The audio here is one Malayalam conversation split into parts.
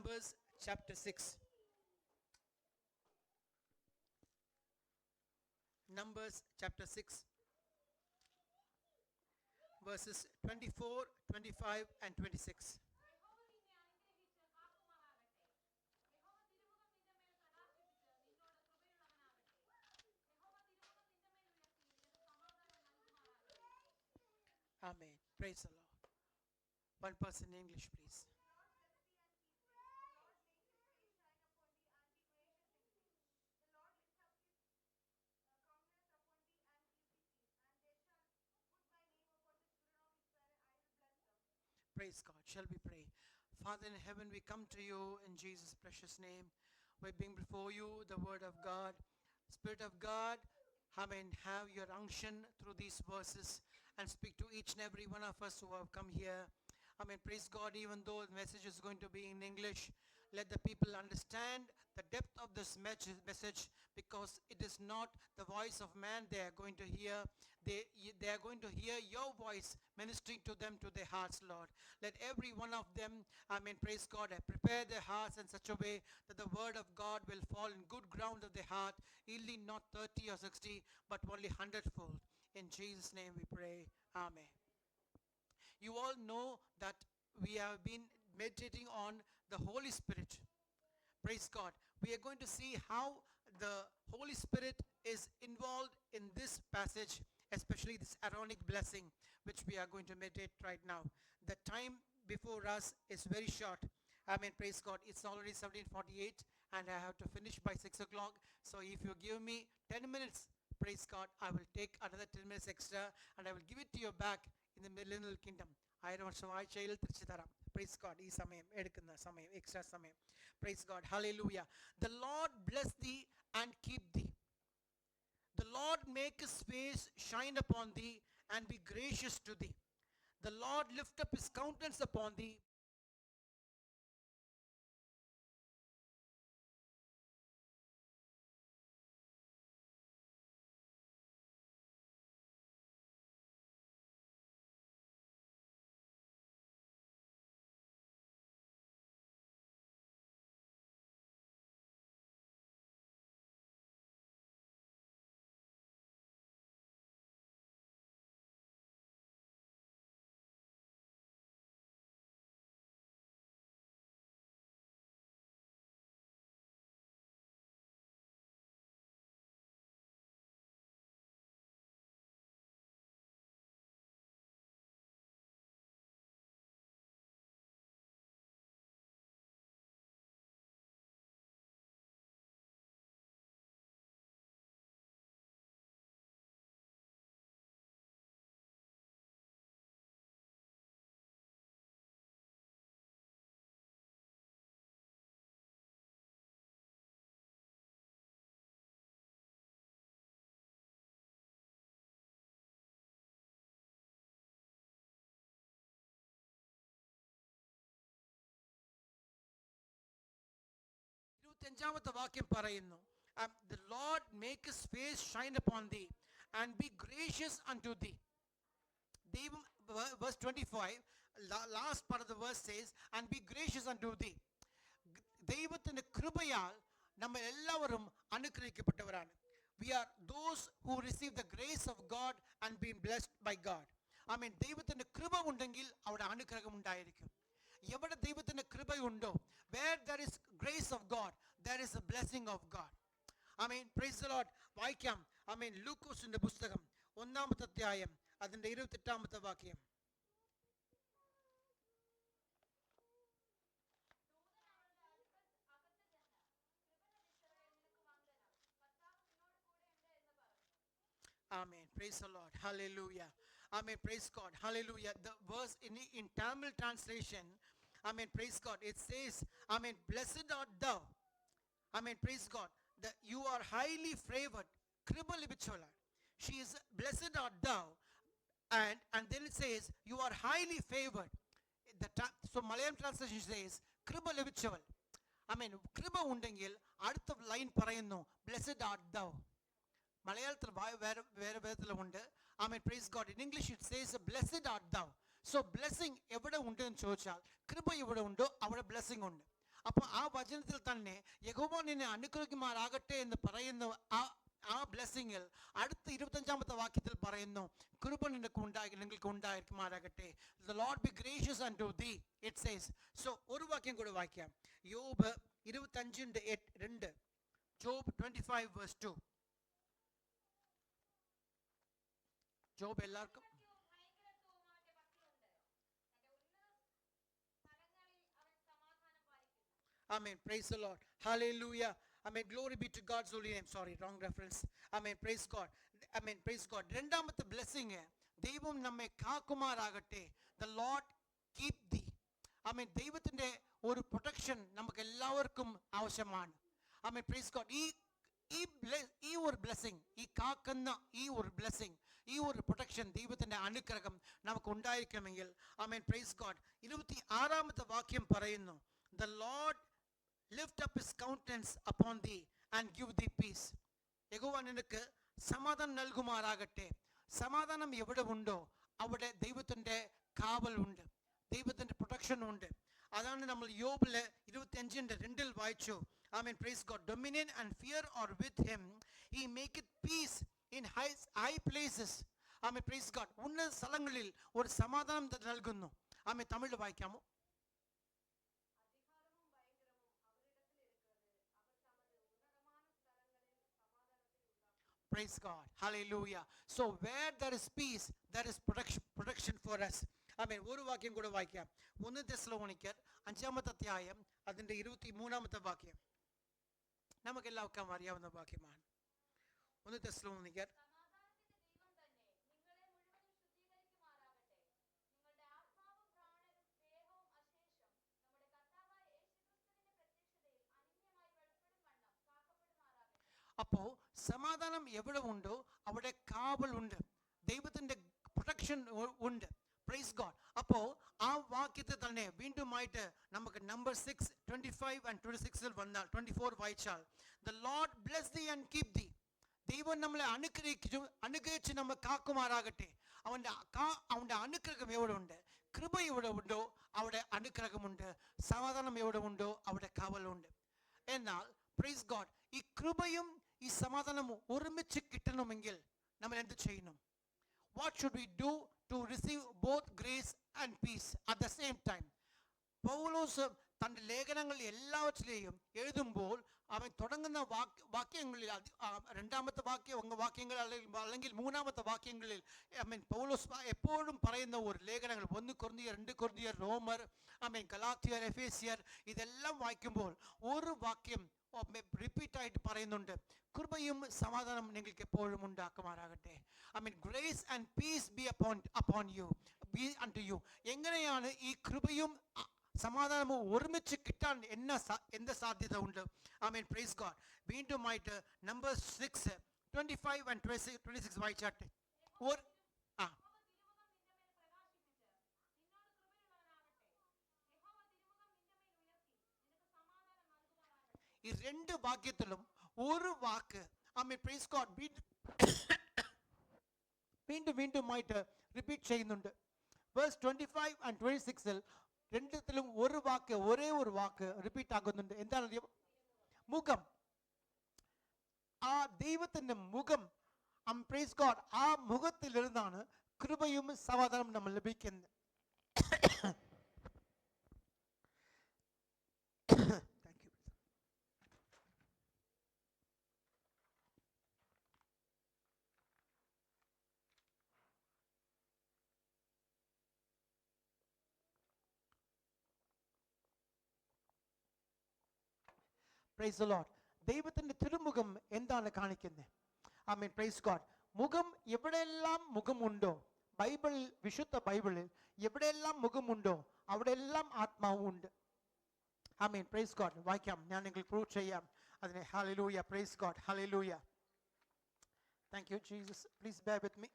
Numbers chapter 6. Numbers chapter 6, verses 24, 25, and 26. യഹോവ നിന്നെ അനുഗ്രഹിച്ച് കാക്കുമാറാകട്ടെ. യഹോവ തിരുമുഖം നിന്റെ മേൽ പ്രകാശിപ്പിച്ച് നിന്നോട് കൃപയുള്ളവനാകട്ടെ. യഹോവ തിരുമുഖം നിന്റെ മേൽ ഉയർത്തി നിനക്ക് സമാധാനം നൽകുമാറാകട്ടെ. Amen. Praise the Lord. One person in English, please. Praise God. Shall we pray? Father in heaven, we come to you in Jesus' precious name. We bring before you the word of God. Spirit of God, amen, have your unction through these verses and speak to each and every one of us who have come here. Amen. Praise God. Even though the message is going to be in English, let the people understand the depth of this message, because it is not the voice of man they are going to hear. They are going to hear your voice ministering to them, to their hearts, Lord. Let every one of them, amen, praise God, prepare their hearts in such a way that the word of God will fall in good ground of their heart, yielding not 30 or 60, but only 100-fold. In Jesus' name we pray. Amen. You all know that we have been meditating on the Holy Spirit. Praise God. We are going to see how the Holy Spirit is involved in this passage, especially this Aaronic blessing, which we are going to meditate right now. The time before us is very short. Amen. Praise God. It's already 17:48 and I have to finish by 6 o'clock. So if you give me 10 minutes, praise God, I will take another 10 minutes extra and I will give it to you back in the millennial kingdom. 1000 വർഷം ആഴ്ചയിൽ തിരിച്ചു തരാം. Praise God. ഈ സമയം എടുക്കുന്ന സമയം എക്സ്ട്രാ സമയം. Praise God. Hallelujah. The Lord bless thee and keep thee. The Lord make his face shine upon thee and be gracious to thee. The Lord lift up his countenance upon thee. ഇരുപത്തഞ്ചാമത്തെ വാക്യം പറയുന്നു, the Lord make his face shine upon thee and be gracious unto thee. ദൈവം, verse 25, last part of the verse says, and be gracious unto thee. ദൈവത്തിന്റെ കൃപയാൽ നമ്മൾ എല്ലാവരും അനുഗ്രഹിക്കപ്പെട്ടവരാണ്. We are those who receive the grace of God and been blessed by God. ആമേൻ. ദൈവത്തിന്റെ കൃപ ഉണ്ടെങ്കിൽ അവിടെ അനുഗ്രഹം ഉണ്ടായിരിക്കും. എവിടെ ദൈവത്തിന്റെ കൃപയുണ്ടോ, where there is grace of God, there is a blessing of God. Amen. Praise the Lord. വായിക്കാം. ആമേൻ. ലൂക്കോസിന്റെ പുസ്തകം 1-ാമത്തെ അധ്യായം അതിന്റെ 28-ാമത്തെ വാക്യം. ദൂതൻ അവളുടെ അകത്ത് ചെന്ന്, കൃപ ലഭിച്ചവളെ നിനക്ക് വന്ദനം, കർത്താവ് നിന്നോട് കൂടെയുണ്ട് എന്ന് പറഞ്ഞു. Amen. Praise the Lord. Hallelujah. Amen. Praise God. Hallelujah. The verse in Tamil translation, amen, praise God, it says, amen, blessed art thou. Amen. Praise God. That you are highly favored. Kriba libichola. She is blessed art thou. And then it says, you are highly favored. So Malayalam translation says, Kriba libichoval. Amen. Kriba undengil, അടുത്ത ലൈൻ പറയുന്നു, blessed art thou. മലയാളത്തിൽ വേറെ വിധത്തിലുണ്ട്. Amen. Praise God. In English it says blessed art thou. So blessing എവിടെ ഉണ്ട് എന്ന് ചോദിച്ചാൽ, കൃപ എവിടെ ഉണ്ടോ അവിടെ ബ്ലെസ്സിങ് ഉണ്ട്. അപ്പോൾ ആ വചനത്തിൽ തന്നെ യഹോവ നിന്നെ അനുഗ്രഹിക്കുമാറാകട്ടെ എന്ന് പറയുന്ന ആ ബ്ലെസ്സിങ്ങിൽ അടുത്ത 25-ാമത്തെ വാക്യത്തിൽ പറയുന്നു, കൃപ നിങ്ങൾക്ക് ഉണ്ടായിരിക്കുമാറാകട്ടെ. The Lord be gracious unto thee, it says. So ഒരു വാക്യം കൂടെ വായിക്കാം. യോബ് 25:2. Job 25 verse 2. ജോബ് എല്ലാവർക്കും ഭയങ്കരത്വവുമായിട്ട് ഭക്തിയുണ്ട്. തന്റെ ഉന്നത സ്ഥലങ്ങളിൽ അവൻ സമാധാനം പാലിക്കുന്നു. Amen. Praise the Lord. Hallelujah. Amen. Glory be to God's holy name. Sorry, wrong reference. Amen. Praise God. Amen. Praise God. രണ്ടാമത്തെ ബ്ലെസ്സിങ്, ദൈവം നമ്മെ കാക്കുമാറാകട്ടെ. The Lord keep thee. Amen. ദൈവത്തിന്റെ ഒരു പ്രൊട്ടക്ഷൻ നമുക്ക് എല്ലാവർക്കും ആവശ്യമാണ്. Amen. Praise God. ഈ ഒരു ബ്ലെസ്സിങ്, ഈ കാക്കുന്ന ഈ ഒരു ബ്ലെസ്സിങ്, ഈ ഒരു പ്രൊട്ടക്ഷൻ, ദൈവത്തിന്റെ അനുഗ്രഹം നമുക്ക് ഉണ്ടായിരിക്കണമെങ്കിൽ, ആമേൻ, പ്രൈസ് ഗോഡ്, 26-ാമത്തെ വാക്യം പറയുന്നു, the Lord lift up his countenance upon thee and give thee peace. യഹോവ നിനക്ക് സമാധാനം നൽകുമാറാകട്ടെ. സമാധാനം എവിടെ ഉണ്ടോ അവിടെ ദൈവത്തിന്റെ കാവൽ ഉണ്ട്, ദൈവത്തിന്റെ പ്രൊട്ടക്ഷൻ ഉണ്ട്. അതാണ് നമ്മൾ യോബില് 25:2 വായിച്ചു. Amen, praise God. Dominion and fear are with him, he maketh peace in high places. Amen, praise God. ഉന്നത സ്ഥലങ്ങളിൽ ഒരു സമാധാനം നൽകുന്നു. ആമേൻ, തമിഴിൽ വായിക്കാമോ? Praise God. Hallelujah. So where there is peace, there is protection for us. Amen. ഒരു വാക്യം കൂടെ വായിക്കാം. 1 തെസ്സലോനിക്കർ 5-ാമത്തെ അധ്യായം അതിന്റെ 23-ാമത്തെ വാക്യം. നമുക്കെല്ലാവർക്കും അറിയാവുന്ന വാക്യമാണ്. 1 തെസ്സലോനിക്കർ അപ്പോൾ സമാധാനം എവിടെ ഉണ്ടോ അവിടെ കാവൽ ഉണ്ട്, ദൈവത്തിന്റെ പ്രൊട്ടക്ഷൻ ഉണ്ട്. Praise God. അപ്പോൾ ആ വാക്യത്തെ തന്നെ വീണ്ടുമായിട്ട് നമുക്ക് നമ്പർ 6:25 and 26 വന്നാൽ 24 വായിച്ചാൽ, the Lord bless thee and keep thee. ദൈവം നമ്മളെ അനുഗ്രഹിച്ച് നമ്മൾ കാക്കുമാറാകട്ടെ. അവന്റെ അനുഗ്രഹം എവിടെ ഉണ്ട്, കൃപ എവിടെ ഉണ്ടോ അവിടെ അനുഗ്രഹമുണ്ട്, സമാധാനം എവിടെ ഉണ്ടോ അവിടെ കാവലുണ്ട്. എന്നാൽ പ്രൈസ് ഗോഡ്, ഈ കൃപയും ഈ സമാധാനവും ഒരുമിച്ച് കിട്ടണമെങ്കിൽ നമ്മൾ എന്ത് ചെയ്യണം? What should we do to receive both grace and peace at the same time? പൗലോസ് തൻ്റെ ലേഖനങ്ങൾ എല്ലാവറ്റിലെയും എഴുതുമ്പോൾ അവൻ തുടങ്ങുന്ന വാക്യങ്ങളിൽ 2-ാമത്തെ വാക്യങ്ങൾ അല്ലെങ്കിൽ 3-ാമത്തെ വാക്യങ്ങളിൽ പൗലോസ് എപ്പോഴും പറയുന്ന ഒരു ലേഖനങ്ങൾ 1 കൊരിന്ത്യർ, 2 കൊരിന്ത്യർ, റോമർ, ഗലാത്യർ, എഫേസ്യർ, ഇതെല്ലാം വായിക്കുമ്പോൾ ഒരു വാക്യം റിപ്പീറ്റ് ആയിട്ട് പറയുന്നുണ്ട്, കൃപയും സമാധാനം നിങ്ങൾക്ക് എപ്പോഴും ഉണ്ടാക്കുമാറാകട്ടെ. Grace and peace be upon you, be unto you. എങ്ങനെയാണ് ഈ കൃപയും സമാധാനവും ഒരുമിച്ച് കിട്ടാൻ എന്ത് സാധ്യത ഉണ്ട്? Praise God. വീണ്ടുമായിട്ട് നമ്പർ 6:25 and 26 വായിച്ചാട്ടെ. ഈ രണ്ട് വാക്യത്തിലും ഒരു വാക്ക് പ്രൈസ് ഗോഡ് വീണ്ടുമായിട്ട് റിപ്പീറ്റ് ചെയ്യുന്നുണ്ട്. വേഴ്സ് 25 and 26 രണ്ടിലും ഒരേ ഒരു വാക്ക് റിപ്പീറ്റ് ആകുന്നുണ്ട്. എന്താണ്? മുഖം. ആ ദൈവത്തിന്റെ മുഖം, പ്രൈസ് ഗോഡ്, ആ മുഖത്തിലിരുന്നാണ് കൃപയും സമാധാനം നമ്മൾ ലഭിക്കുന്നത്. Praise the Lord. ദൈവത്തിന്റെ തിരുമുഖം എന്താണ് കാണിക്കുന്നത്? Praise God. മുഖം, എവിടെയെല്ലാം മുഖമുണ്ടോ, ബൈബിളിൽ, വിശുദ്ധ ബൈബിളിൽ എവിടെയെല്ലാം മുഖമുണ്ടോ അവിടെയെല്ലാം ആത്മാവും ഉണ്ട്. Praise God. വായിക്കാം, ഞാൻ നിങ്ങൾക്ക് പ്രൂവ് ചെയ്യാം അതിനെ. Hallelujah. Praise God. Hallelujah. Thank you Jesus. Please bear with me.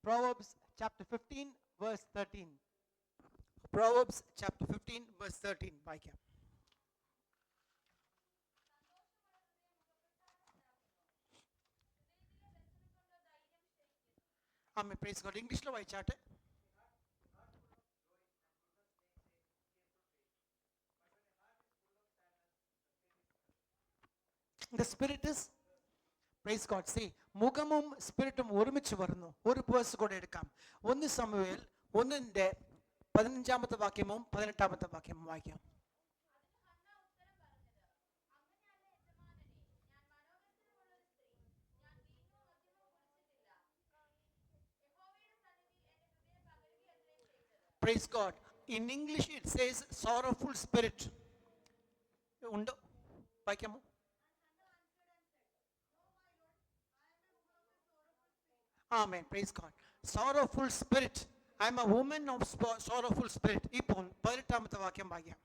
Proverbs chapter 15 verse 13. Proverbs chapter 15 verse 13. വായിക്കാം. ആമേൻ പ്രൈസ് ഗോഡ് ഇംഗ്ലീഷിൽ വായിച്ചാട്ടെ. The spirit is, praise God, see, മുഖമും സ്പിരിറ്റും ഒരുമിച്ച് വരുന്നു. ഒരു വേഴ്സ് കൂടെ എടുക്കാം. 1 ശമൂവേൽ 1:15 വാക്യമവും 18 വാക്യവും വായിക്കാം. Praise God. In English it says sorrowful spirit. ഉണ്ടോ? വായിക്കാമോ? Amen. Praise God. Sorrowful spirit. I am a woman of sorrowful spirit. ഇപ്പോൾ 18 വാക്യം വായിക്കാം.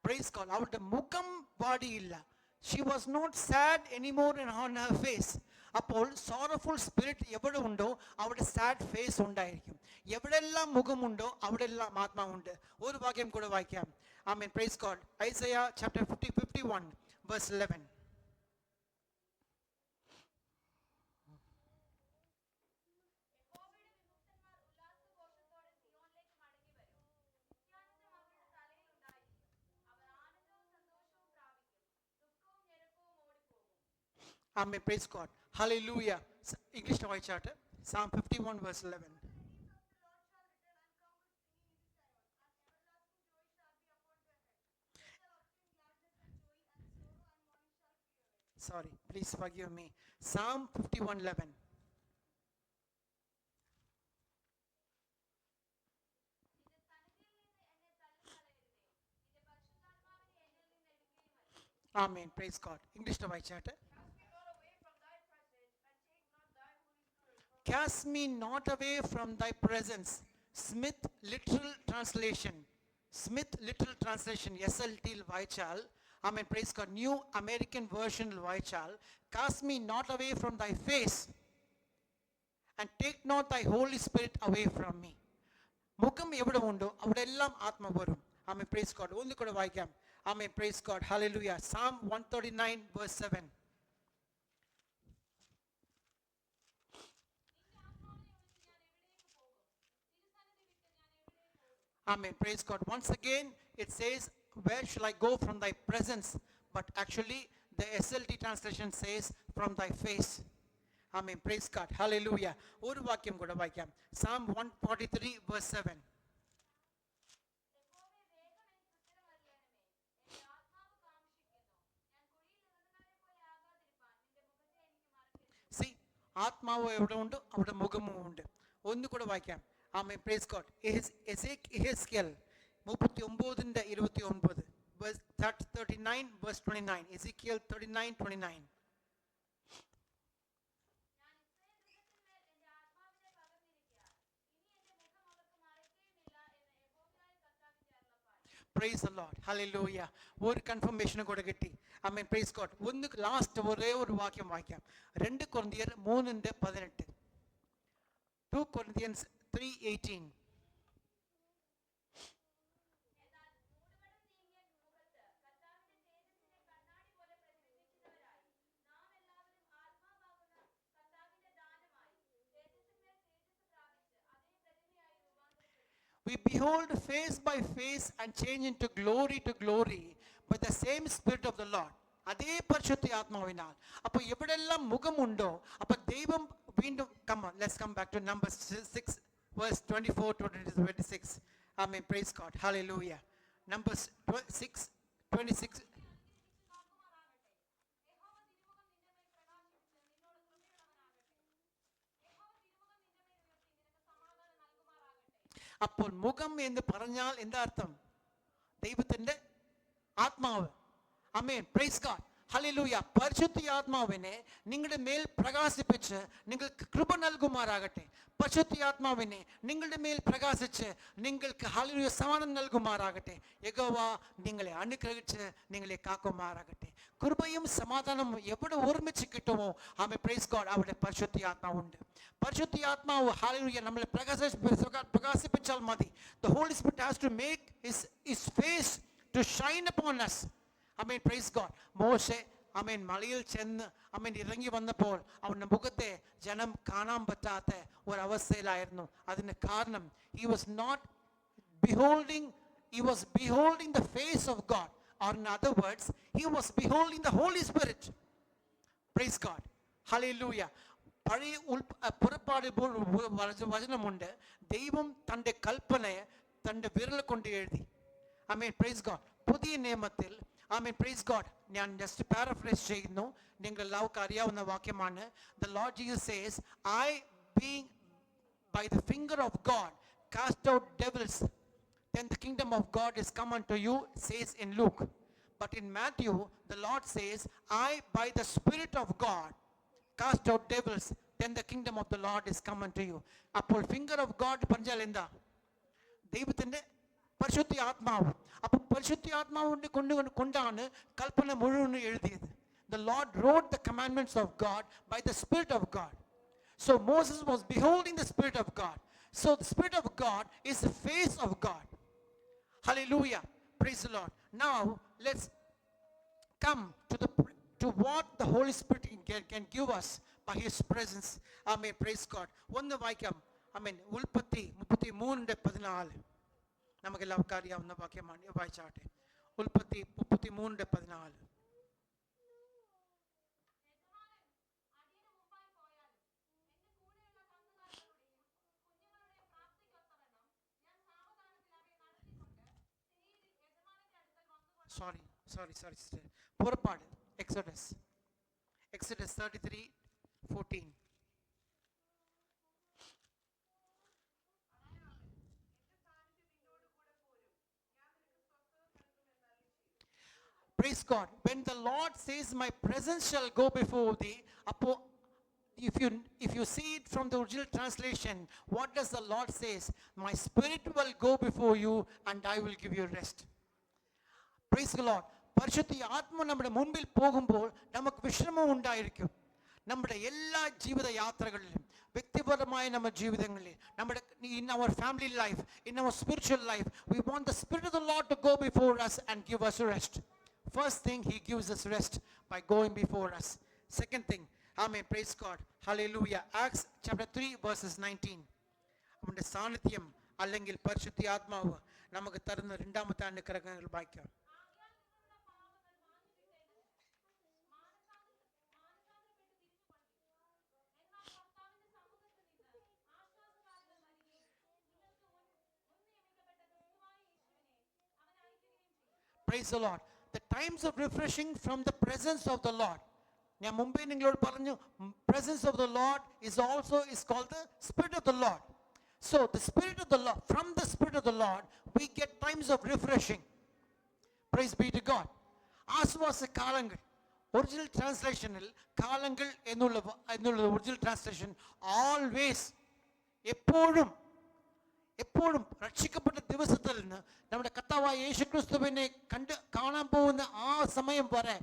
Praise God. അവളുടെ മുഖം വാടിയില്ല. She was not sad anymore on her face. അപ്പോൾ സോറഫുൾ സ്പിരിറ്റ് എവിടെ ഉണ്ടോ അവിടെ സാഡ് ഫേസ് ഉണ്ടായിരിക്കും. എവിടെല്ലാം മുഖമുണ്ടോ അവിടെല്ലാം ആത്മാവുണ്ട്. ഒരു വാക്യം കൂടെ വായിക്കാം. Amen praise God. Isaiah chapter 51 verse 11. Amen. Praise God. Hallelujah. English വായിച്ചാട്ടെ. Psalm 51 verse 11. Sorry, please forgive me. Psalm 51:11. Amen. Praise God. English വായിച്ചാട്ടെ. Cast me not away from thy presence. Smith literal translation. Smith literal translation. SLT വായിച്ചാൽ, Amen. Praise God. New American version വായിച്ചാൽ, cast me not away from thy face and take not thy Holy Spirit away from me. മുഖം എവിടെ ഉണ്ടോ അവിടെ എല്ലാം ആത്മ വരും. Amen. Praise God. ഒന്ന് കൂടെ വായിക്കാം. Amen. Praise God. Hallelujah. Psalm 139 verse 7. Amen. Praise God. Once again, it says, where shall I go from thy presence? But actually, the SLT translation says, from thy face. Amen. Praise God. Hallelujah. ഒരു വാക്യം കൂടെ വായിക്കാം. Psalm 143 verse 7. See, ആത്മാവ് എവിടെ ഉണ്ട് അവിടെ മുഖമും ഉണ്ട്. ഒന്ന് കൂടെ വായിക്കാം. Amen. Praise God. Ezekiel 39:29 verse 39 verse 29. Ezekiel 39:29. Praise the Lord. Hallelujah. ഒരു കൺഫർമേഷൻ കൂടെ കിട്ടി. Amen. Praise God. ഒന്ന് ലാസ്റ്റ് ഒരേ ഒരു വാക്യം വായിക്കാം. 2 കൊരിന്ത്യർ 3:18. 2 Corinthians 3:18. We behold face by face and change into glory to glory by the same Spirit of the Lord. അതേ പരിശുദ്ധ ആത്മാവിനാൽ. അപ്പോൾ എവിടെല്ലാം മുഖമുണ്ടോ അപ്പോൾ ദൈവം വീണ്ടും let's come back to Numbers 6 verse 24 to 26. Amen. Praise God. Hallelujah. Numbers 6:26. അപ്പോൾ മുഖം എന്ന് പറഞ്ഞാൽ എന്താ അർത്ഥം? ദൈവത്തിന്റെ ആത്മാവ്. ആമേൻ. Praise God. ഹല്ലേലൂയ. പരിശുദ്ധ ആത്മാവിനെ നിങ്ങളുടെ മേൽ പ്രകാശിപ്പിച്ച് നിങ്ങൾക്ക് കൃപ നൽകുമാറാകട്ടെ. പരിശുദ്ധ ആത്മാവിനെ നിങ്ങളുടെ മേൽ പ്രകാശിച്ച് നിങ്ങൾക്ക് ഹല്ലേലൂയ സമാധാനം നൽകുമാറാകട്ടെ. യഹോവ നിങ്ങളെ അനുഗ്രഹിച്ച് നിങ്ങളെ കാക്കുമാറാകട്ടെ. കൃപയും സമാധാനവും എവിടെ ഒരുമിച്ച് കിട്ടുമോ ആമേൻ പ്രൈസ് ഗോഡ് അവിടെ പരിശുദ്ധ ആത്മാവുണ്ട്. പരിശുദ്ധ ആത്മാവ് ഹല്ലേലൂയ നമ്മളെ പ്രകാശിപ്പിച്ചാൽ മതി. The Holy Spirit has to make his face to shine upon us. Amen praise God. മോശെ ആമേൻ മലയിൽ ചെന്ന് ആമേൻ ഇറങ്ങി വന്നപ്പോൾ അവന്റെ മുഖത്തെ ജനം കാണാൻ പറ്റാത്ത ഒരവസ്ഥയിലായിരുന്നു. അതിന് കാരണം he was beholding the face of God, or in other words he was beholding the Holy Spirit. Praise God. Hallelujah. പഴയ പുറപ്പാട് വചനമുണ്ട്, ദൈവം തൻ്റെ കൽപ്പനയെ തൻ്റെ വിരൽ കൊണ്ട് എഴുതി. ആമേൻ പ്രൈസ് ഗോഡ്. പുതിയ നിയമത്തിൽ ആമേൻ പ്രൈസ് ഗോഡ്, ഞാൻ ജസ്റ്റ് പാരഫ്രേസ് ചെയ്യുന്നു, നിങ്ങൾ എല്ലാവർക്കും അറിയാവുന്ന വാക്യമാണ്. The Lord Jesus says, I being by the finger of God cast out devils, then the kingdom of God is come unto you, says in Luke. But in Matthew the Lord says, I by the Spirit of God cast out devils, then the kingdom of the Lord is come unto you. അപ്പോൾ finger of God പറഞ്ഞാൽ എന്താ? ദൈവത്തിന്റെ പരിശുദ്ധ ആത്മാവ്. അപ്പോൾ പരിശുദ്ധ ആത്മാവിനെ കൊണ്ടാണ് കൽപ്പന മുഴുവൻ എഴുതിയത്. The Lord wrote the commandments of God by the Spirit of God. So Moses was beholding the Spirit of God. So the Spirit of God is the face of God. Hallelujah. Praise the Lord. Now let's come to what the Holy Spirit can give us by His presence. Amen. Praise God. ഒന്ന് വായിക്കാം. Amen. ഉൽപ്പത്തി 33:14. നമുക്കെല്ലാവർക്കും അറിയാവുന്ന വാക്യമാണ്. വായിച്ചാട്ടെ. ഉൽപ്പത്തി 33:14. Sorry, sister. പുറപ്പാട്, Exodus 33:14. Praise God. When the Lord says, my presence shall go before thee, if you see it from the original translation, what does the Lord says? My spirit will go before you and I will give you rest. Praise the Lord. പരിശുദ്ധ ആത്മ നമ്മുടെ മുൻപിൽ പോകുമ്പോൾ നമുക്ക് വിശ്രമം ഉണ്ടായിരിക്കും. നമ്മുടെ എല്ലാ ജീവിത യാത്രകളിലും, വ്യക്തിപരമായ നമ്മുടെ ജീവിതങ്ങളിൽ, നമ്മുടെ in our family life, in our spiritual life, we want the Spirit of the Lord to go before us and give us rest. First thing, He gives us rest by going before us. Second thing, amen, praise God, hallelujah. Acts chapter 3 verses 19. അവന്റെ സാന്നിധ്യം അല്ലെങ്കിൽ പരിശുദ്ധ ആത്മാവ് നമുക്ക് തരുന്ന രണ്ടാമത്തെ അനുഗ്രഹങ്ങൾ വായിക്കാം. Praise the Lord. The times of refreshing from the presence of the Lord. ഞാൻ മുമ്പേ നിങ്ങളോട് പറഞ്ഞു, presence of the Lord is called the Spirit of the Lord. So the Spirit of the Lord, from the Spirit of the Lord we get times of refreshing. Praise be to God. ആശ്വാസ കാലങ്ങൾ. ഒറിജിനൽ ട്രാൻസ്ലേഷനിൽ കാലങ്ങൾ എന്നുള്ള ഒറിജിനൽ ട്രാൻസ്ലേഷൻ ഓൾവേസ്, എപ്പോഴും രക്ഷിക്കപ്പെട്ട ദിവസത്തിൽ നിന്ന് നമ്മുടെ കർത്താവായ യേശുക്രിസ്തുവിനെ കാണാൻ പോകുന്ന ആ സമയം വരെ,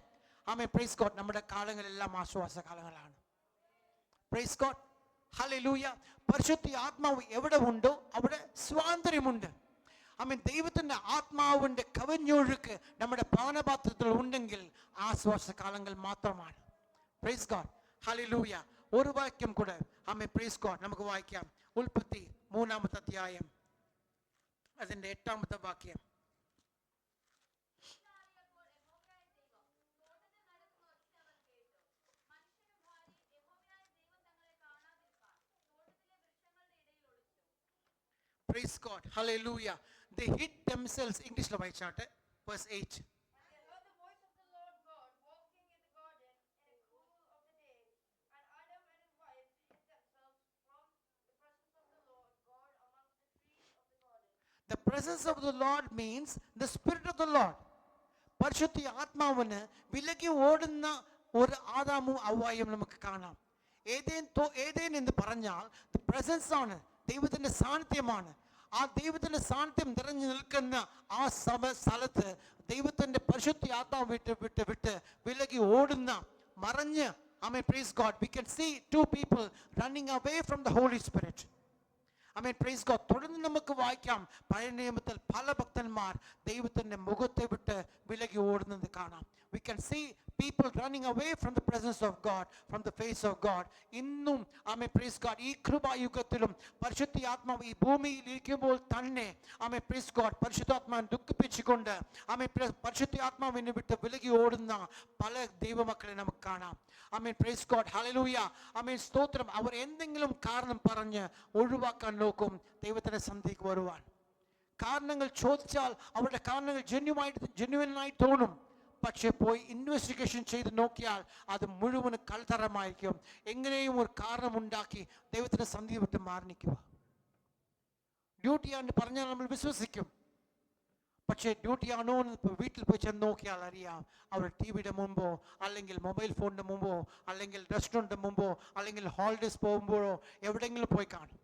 ആമേൻ പ്രൈസ് ഗോഡ്, നമ്മുടെ കാലങ്ങളെല്ലാം ആശ്വാസ കാലങ്ങളാണ്. Price God, hallelujah. പരിശുദ്ധ ആത്മാവ് എവിടെ ഉണ്ടോ അവിടെ സ്വാതന്ത്ര്യമുണ്ട്. ആമേൻ. ദൈവത്തിന്റെ ആത്മാവിന്റെ കവിഞ്ഞൊഴുക്ക് നമ്മുടെ പാനപാത്രത്തിൽ ഉണ്ടെങ്കിൽ ആശ്വാസ കാലങ്ങൾ മാത്രമാണ്. Price God, hallelujah. ഒരു വാക്യം കൂടെ, ആമേൻ പ്രൈസ് ഗോഡ്, നമുക്ക് വായിക്കാം. ഉൽപ്പത്തി 3-ാമത്തെ അധ്യായം അതിന്റെ 8-ാമത്തെ വാക്യം. Praise God, hallelujah. They hid themselves. English lo vayichatte, verse 8. The presence of the Lord means the Spirit of the Lord. പരിശുദ്ധ ആത്മാവിന് വിലകി ഓടുന്ന ഒരു ആദാമും ഹവ്വായും നമുക്ക് കാണാം. ഏതേൻ എന്ന് പറഞ്ഞാൽ പ്രസൻസ് ആണ്, ദൈവത്തിന്റെ സാന്നിധ്യമാണ്. ആ ദൈവത്തിന്റെ സാന്നിധ്യം നിറഞ്ഞു നിൽക്കുന്ന ആ സ്ഥലത്ത് ദൈവത്തിന്റെ പരിശുദ്ധ ആത്മാവ് വിട്ട് വിലകി ഓടുന്ന, മറഞ്ഞ്, amen praise God, we can see two people running away from the Holy Spirit. Amen, praise God. തുടർന്ന് നമുക്ക് വായിക്കാം, പഴയ നിയമത്തിൽ പല ഭക്തന്മാർ ദൈവത്തിന്റെ മുഖത്തെ വിട്ട് വിലകി ഓടുന്നത് കാണാം. We can see people running away from the presence of God, from the face of God. ഇന്നും ആമേൻ, പ്രൈസ് ഗോഡ്, ഈ കൃപായുഗത്തിലും പരിശുദ്ധാത്മാവ് ഈ ഭൂമിയിൽ ഇരിക്കുമ്പോൾ തന്നെ ആമേൻ, പ്രൈസ് ഗോഡ്, പരിശുദ്ധാത്മാവിനെ ദുഃഖിപ്പിച്ചുകൊണ്ട് ആമേൻ, പരിശുദ്ധാത്മാവിനെ വിട്ട് വിലകി ഓടുന്ന പല ദൈവമക്കളെ നമുക്ക് കാണാം. ആമേൻ, പ്രൈസ് ഗോഡ്, ഹല്ലേലൂയ, ആമേൻ, സ്തോത്രം. അവർ എന്തെങ്കിലും കാരണം പറഞ്ഞ് ഒഴിവാക്കാൻ നോക്കും ദൈവത്തിന്റെ സന്നിധിക്ക് വരുവാൻ. കാരണങ്ങൾ ചോദിച്ചാൽ അവരുടെ കാരണങ്ങൾ ജെന്യുവനായി തോന്നും. പക്ഷെ പോയി ഇൻവെസ്റ്റിഗേഷൻ ചെയ്ത് നോക്കിയാൽ അത് മുഴുവൻ കൽത്തരമായിരിക്കും. എങ്ങനെയും ഒരു കാരണമുണ്ടാക്കി ദൈവത്തിന്റെ സന്നിധി വിട്ട് മാറി നിൽക്കുക. ഡ്യൂട്ടിയാണെന്ന് പറഞ്ഞാൽ നമ്മൾ വിശ്വസിക്കും. പക്ഷേ ഡ്യൂട്ടിയാണോ എന്ന് വീട്ടിൽ പോയി ചെന്ന് നോക്കിയാൽ അറിയാം, അവർ ടി വിയുടെ മുമ്പോ അല്ലെങ്കിൽ മൊബൈൽ ഫോണിന്റെ മുമ്പോ അല്ലെങ്കിൽ റെസ്റ്റോറൻറ്റിന്റെ മുമ്പോ അല്ലെങ്കിൽ ഹോളിഡേസ് പോകുമ്പോഴോ എവിടെയെങ്കിലും പോയി കാണും.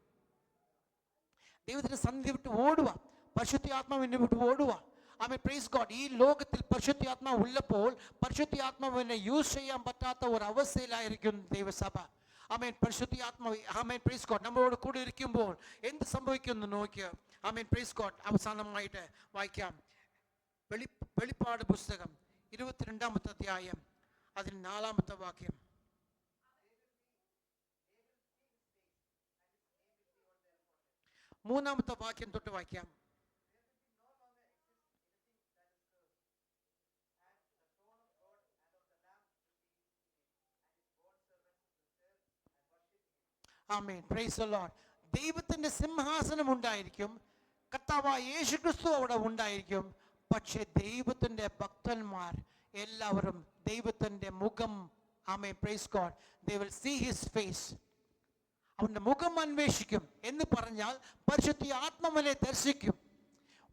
ദൈവത്തിന്റെ സന്നിധി വിട്ട് ഓടുക, പരിശുദ്ധാത്മാവിനെ വിട്ട് ഓടുക. ആമേൻ, പ്രൈസ് ഗോഡ്. ഈ ലോകത്തിൽ പരിശുദ്ധാത്മാവ് ഉള്ളപ്പോൾ പരിശുദ്ധാത്മാവിനെ യൂസ് ചെയ്യാൻ പറ്റാത്ത ഒരു അവസ്ഥയിലായിരിക്കും ദൈവസഭ. ആമേൻ, പരിശുദ്ധാത്മാവ്, ആമേൻ, പ്രൈസ് ഗോഡ്, നമ്മളോട് കൂടെ ഇരിക്കുമ്പോൾ എന്ത് സംഭവിക്കുമെന്ന് നോക്കിയോ. ആമേൻ, പ്രൈസ് ഗോഡ്. അവസാനമായിട്ട് വായിക്കാം, വെളിപ്പാട് പുസ്തകം 22-ാമത്തെ അധ്യായം, അതിന് 4-ാമത്തെ വാക്യം. മൂന്നാമത്തെ വാക്യം തൊട്ട് വായിക്കാം. Amen, praise the Lord. ദൈവത്തിന്റെ സിംഹാസനം ഉണ്ടായിരിക്കും, കർത്താവായ യേശുക്രിസ്തു അവിടെ ഉണ്ടായിരിക്കും. പക്ഷേ ദൈവത്തിന്റെ ഭക്തന്മാർ എല്ലാവരും ദൈവത്തിന്റെ മുഖം, amen, praise God, they will see his face, അവന്റെ മുഖം അന്വേഷിക്കും. എന്ന് പറഞ്ഞാൽ പരിശുദ്ധ ആത്മാവിനെ ദർശിക്കും.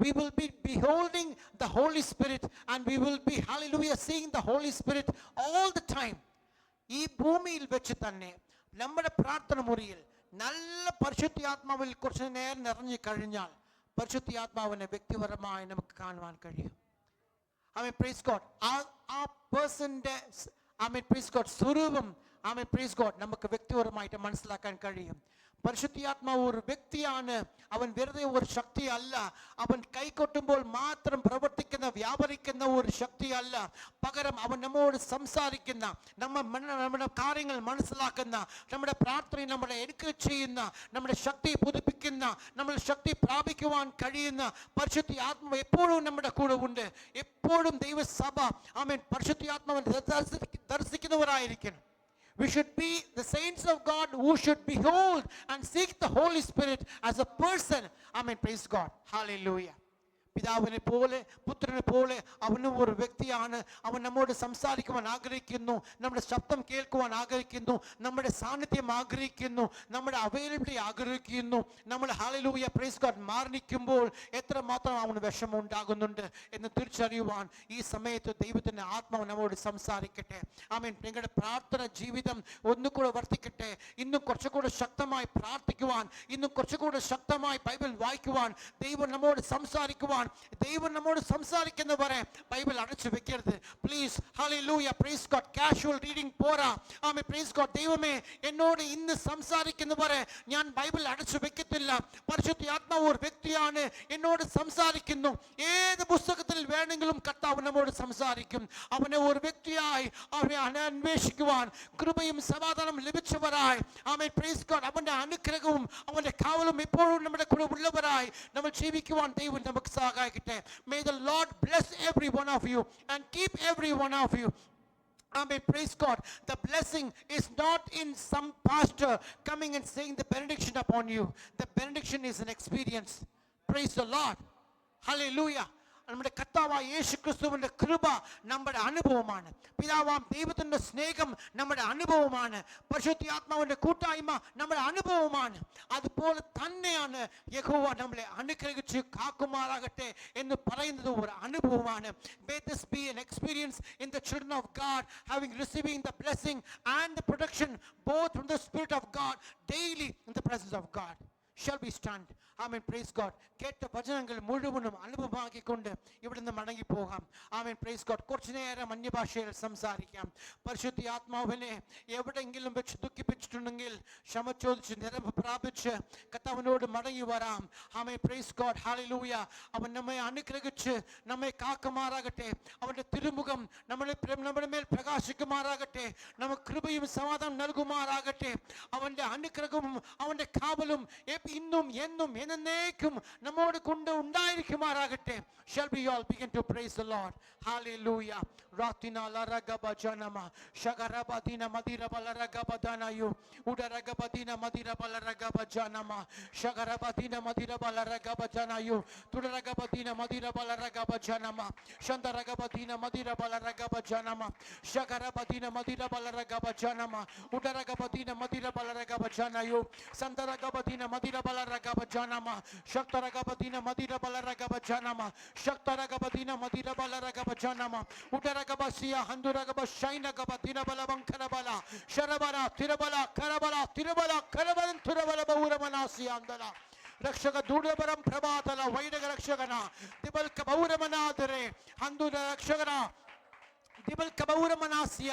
We will be beholding the Holy Spirit and we will be, hallelujah, seeing the Holy Spirit all the time. ഈ ഭൂമിയിൽ വെച്ച് തന്നെ നമ്മുടെ പ്രാർത്ഥന മുറിയിൽ നല്ല പരിശുദ്ധാത്മാവിൽ കുറച്ച് നേരം നിറഞ്ഞു കഴിഞ്ഞാൽ പരിശുദ്ധാത്മാവിനെ വ്യക്തിപരമായി നമുക്ക് കാണുവാൻ കഴിയും. ആമേൻ, പ്രൈസ് ഗോഡ്. ആ പേഴ്സന്റെ, ആമേൻ, പ്രൈസ് ഗോഡ്, സ്വരൂപം, ആമേൻ, പ്രൈസ് ഗോഡ്, നമുക്ക് വ്യക്തിപരമായിട്ട് മനസ്സിലാക്കാൻ കഴിയും. പരിശുദ്ധാത്മാവ് ഒരു വ്യക്തിയാണ്. അവൻ വെറുതെ ഒരു ശക്തിയല്ല. അവൻ കൈകൊട്ടുമ്പോൾ മാത്രം പ്രവർത്തിക്കുന്ന, വ്യാപരിക്കുന്ന ഒരു ശക്തിയല്ല. പകരം അവൻ നമ്മോട് സംസാരിക്കുന്ന, നമ്മുടെ കാര്യങ്ങൾ മനസ്സിലാക്കുന്ന, നമ്മുടെ പ്രാർത്ഥന നമ്മളെ എൻകറേജ് ചെയ്യുന്ന, നമ്മുടെ ശക്തി പുതുപ്പിക്കുന്ന, നമ്മൾ ശക്തി പ്രാപിക്കുവാൻ കഴിയുന്ന പരിശുദ്ധാത്മാവ് എപ്പോഴും നമ്മുടെ കൂടെ ഉണ്ട്. എപ്പോഴും ദൈവസഭ, ആമേൻ, പരിശുദ്ധാത്മാവിനെ ദർശിക്കുന്നവരായിരിക്കണം. We should be the saints of God who should behold and seek the Holy Spirit as a person. Amen, praise God, hallelujah. പിതാവിനെ പോലെ പുത്രനെ പോലെ അവനും ഒരു വ്യക്തിയാണ്. അവൻ നമ്മോട് സംസാരിക്കുവാൻ ആഗ്രഹിക്കുന്നു, നമ്മുടെ ശബ്ദം കേൾക്കുവാൻ ആഗ്രഹിക്കുന്നു, നമ്മുടെ സാന്നിധ്യം ആഗ്രഹിക്കുന്നു, നമ്മുടെ അവൈലബിലിറ്റി ആഗ്രഹിക്കുന്നു. നമ്മൾ ഹല്ലേലൂയ, പ്രൈസ് ഗോഡ്, മാർണിക്കുമ്പോൾ എത്രമാത്രം അവന് വിഷമം ഉണ്ടാകുന്നുണ്ട് എന്ന് തിരിച്ചറിയുവാൻ ഈ സമയത്ത് ദൈവത്തിൻ്റെ ആത്മാവ് നമ്മോട് സംസാരിക്കട്ടെ. ആമേൻ. നിങ്ങളുടെ പ്രാർത്ഥന ജീവിതം ഒന്നുകൂടെ വർദ്ധിക്കട്ടെ. ഇന്നും കുറച്ചുകൂടെ ശക്തമായി പ്രാർത്ഥിക്കുവാൻ, ഇന്നും കുറച്ചുകൂടെ ശക്തമായി ബൈബിൾ വായിക്കുവാൻ, ദൈവം നമ്മോട് സംസാരിക്കുവാൻ. ദൈവം നമ്മോട് സംസാരിക്കുന്നവരെ ബൈബിൾ അടച്ചു വെക്കരുത് please. Hallelujah, praise God. Casual reading പോരാ. ആമേൻ, പ്രൈസ് ഗോഡ്. ദൈവമേ, എന്നോട് ഇന്ന് സംസാരിക്കുന്നവരെ ഞാൻ ബൈബിൾ അടച്ചു വെക്കത്തില്ല. പരിശുദ്ധ ആത്മാവ് ഒരു വ്യക്തിയാണ്, എന്നോട് സംസാരിക്കുന്നു. ഏത് പുസ്തകത്തിൽ വേണമെങ്കിലും കർത്താവ് നമ്മോട് സംസാരിക്കും. അവനെ ഒരു വ്യക്തിയായി അവനെ അന്വേഷിക്കുവാൻ കൃപയും സമാധാനം ലഭിച്ചവരായി, ആമേൻ, പ്രൈസ് ഗോഡ്, അവന്റെ അനുഗ്രഹവും അവന്റെ കാവലും എപ്പോഴും നമ്മുടെ കൂടെ ഉള്ളവരായി നമ്മൾ ജീവിക്കുവാൻ ദൈവം നമുക്ക് സഹായിക്കട്ടെ. May the Lord bless every one of you and keep every one of you. Amen, praise God. The blessing is not in some pastor coming and saying the benediction upon you. The benediction is an experience. Praise the Lord, hallelujah. നമ്മുടെ കർത്താവായ യേശു ക്രിസ്തുവിന്റെ കൃപ നമ്മുടെ അനുഭവമാണ്. പിതാവാം ദൈവത്തിന്റെ സ്നേഹം നമ്മുടെ അനുഭവമാണ്. പരിശുദ്ധാത്മാവിന്റെ കൂട്ടായ്മ നമ്മുടെ അനുഭവമാണ്. അതുപോലെ തന്നെയാണ് യഹോവ നമ്മളെ അനുഗ്രഹിച്ച് കാക്കുമാറാകട്ടെ എന്ന് പറയുന്നത് ഒരു അനുഭവമാണ്. May this be an experience in the children of God, having receiving the blessing and the protection both from the Spirit of God daily in the presence of God. shall we stand? Amen. Praise God. കേട്ട വചനങ്ങൾ മുഴുവനും അനുഭവമാക്കിക്കൊണ്ട് ഇവിടുന്ന് മടങ്ങി പോകാം. ആമേൻ. Praise God. കുറച്ചു നേരം അന്യഭാഷയിൽ സംസാരിക്കാം. പരിശുദ്ധ ആത്മാവിനെ എവിടെയെങ്കിലും വെച്ച് ദുഃഖിപ്പിച്ചിട്ടുണ്ടെങ്കിൽ ക്ഷമ ചോദിച്ച് നിരവ് പ്രാപിച്ച് കർത്താവിനോട് മടങ്ങി വരാം. ആമേൻ. Praise God. ഹല്ലേലൂയ. അവൻ നമ്മെ അനുഗ്രഹിച്ച് നമ്മെ കാക്കുമാറാകട്ടെ. അവന്റെ തിരുമുഖം നമ്മുടെ മേൽ പ്രകാശിക്കുമാറാകട്ടെ. നമുക്ക് കൃപയും സമാധാനം നൽകുമാറാകട്ടെ. അവന്റെ അനുഗ്രഹവും അവന്റെ കാവലും ഇന്നും എന്നും എന്നേക്കും നമ്മോട് കൊണ്ട് ഉണ്ടായിരിക്കുമാറാകട്ടെ. Shall we all begin to praise the Lord? Hallelujah. Ratina la ragaba janama shagarabadina madira balaragaba danayu udaragabadina madira balaragaba janama shagarabadina madira balaragaba danayu tudaragabadina madira balaragaba janama shandaragabadina madira balaragaba janama shagarabadina madira balaragaba janama udaragabadina madira balaragaba janayu sandaragabadina madira balaragaba janama shaktaragabadina madira balaragaba janama shaktaragabadina madira balaragaba janama udaragabasia handuragaba shainagaba dinabala bankarabala sharabala tirabala karabala tirabala karabalan turabala bauramanasia andala ರಕ್ಷಕ ದೂಡಬರಂ ಪ್ರಭಾತಲ ವೈಡಗ ರಕ್ಷಕನ ದಿಬಲ್ಕ ಬೌರಮನಾದರೆ ಹಂದುರ ರಕ್ಷಕನ ದಿಬಲ್ಕ ಬೌರಮನಾಸಿಯ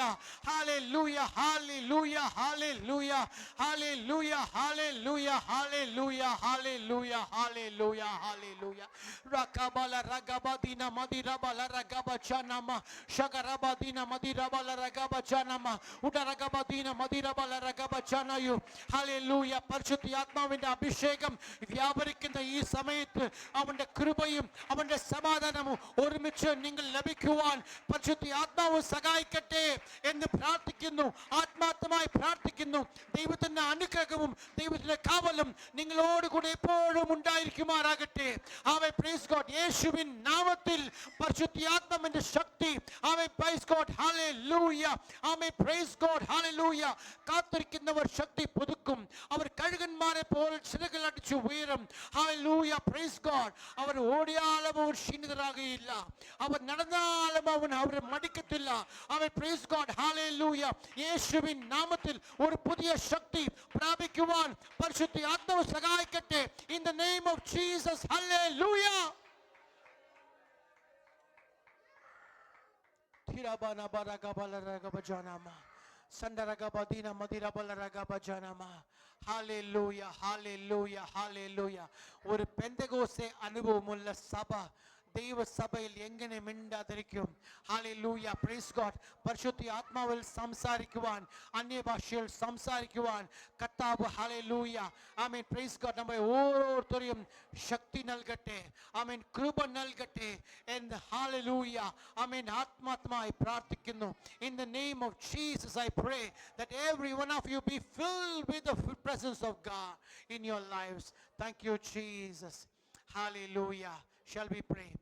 hallelujah hallelujah hallelujah hallelujah hallelujah hallelujah hallelujah hallelujah hallelujah rakabala ragabadina madirabala ragabachanama shagarabadina madirabala ragabachanama udaragabadina madirabala ragabachanayu hallelujah പരിശുദ്ധ ആത്മാവിന്റെ അഭിഷേകം വ്യാപരിക്കുന്ന ഈ സമയത്ത് അവന്റെ കൃപയും അവന്റെ സമാധാനവും ഒരുമിച്ച് നിങ്ങൾ ലഭിക്കുവാൻ പരിശുദ്ധ ആത്മാവ് സഹായിക്കട്ടെ എന്ന് പ്രാർത്ഥിക്കുന്നു. ആത്മാർത്ഥമായി പ്രാർത്ഥിക്കുന്നു. ദൈവത്തിന്റെ അനുഗ്രഹവും ദൈവത്തിന്റെ കാവലും നിങ്ങളോട് കൂടെ എപ്പോഴും ഉണ്ടായിരിക്കുമാറാകട്ടെ. ആമേൻ. Praise God. യേശുവിൻ നാമത്തിൽ പരിശുദ്ധാത്മാവിന്റെ ശക്തി amen. Praise God. Hallelujah. Amen. Praise God. Hallelujah. കാത്തിരിക്കുന്നവർ ശക്തി പുതുക്കും. അവർ കഴുകന്മാരെ പോലെ ചിറകുകൾ അടിച്ചു ഉയരും. ഹല്ലേലൂയ. Praise God. അവർ ഓടിയാലും അവർ ക്ഷീണിതരാകുകയില്ല. അവർ നടന്നാലും അവർ മടിക്കത്തില്ല. അവൻ പ്രൈസ് ഗോഡ്. ഹല്ലേലൂയ. യേശുവിൻ നാമത്തിൽ ഒരു പുതിയ ശക്തി പ്രാപിക്കുവാൻ പരിശുദ്ധ ആത്മാവ് സഹായിക്കട്ടെ. In the name of Jesus. Hallelujah. തിരബന ബരഗബലരഗബജനമ സണ്ടരഗബദിന മദിരബലരഗബജനമ ഹല്ലേലൂയ ഹല്ലേലൂയ ഹല്ലേലൂയ. ഒരു പെന്തകോസ്തേ അനുഭവമുള്ള സഭ ദൈവസഭയിൽ എങ്ങനെ മിണ്ടാതിരിക്കും? ഹല്ലേലൂയ. Praise God. പരിശുദ്ധ ആത്മാവിൽ സംസാരിക്കുവാൻ അന്യഭാഷയിൽ സംസാരിക്കുവാൻ കർത്താവ് ഹല്ലേലൂയ ആമേൻ പ്രൈസ് ഗോഡ് നമ്മെ ഓരോരുത്തരെയും ശക്തി നൽകട്ടെ. ആമേൻ. കൃപ നൽകട്ടെ എന്ന് ഹല്ലേലൂയ ആമേൻ ആത്മാർത്ഥമായി പ്രാർത്ഥിക്കുന്നു. In the name of Jesus I pray that every one of you be filled with the presence of God in your lives. Thank you Jesus. Hallelujah. Shall we pray?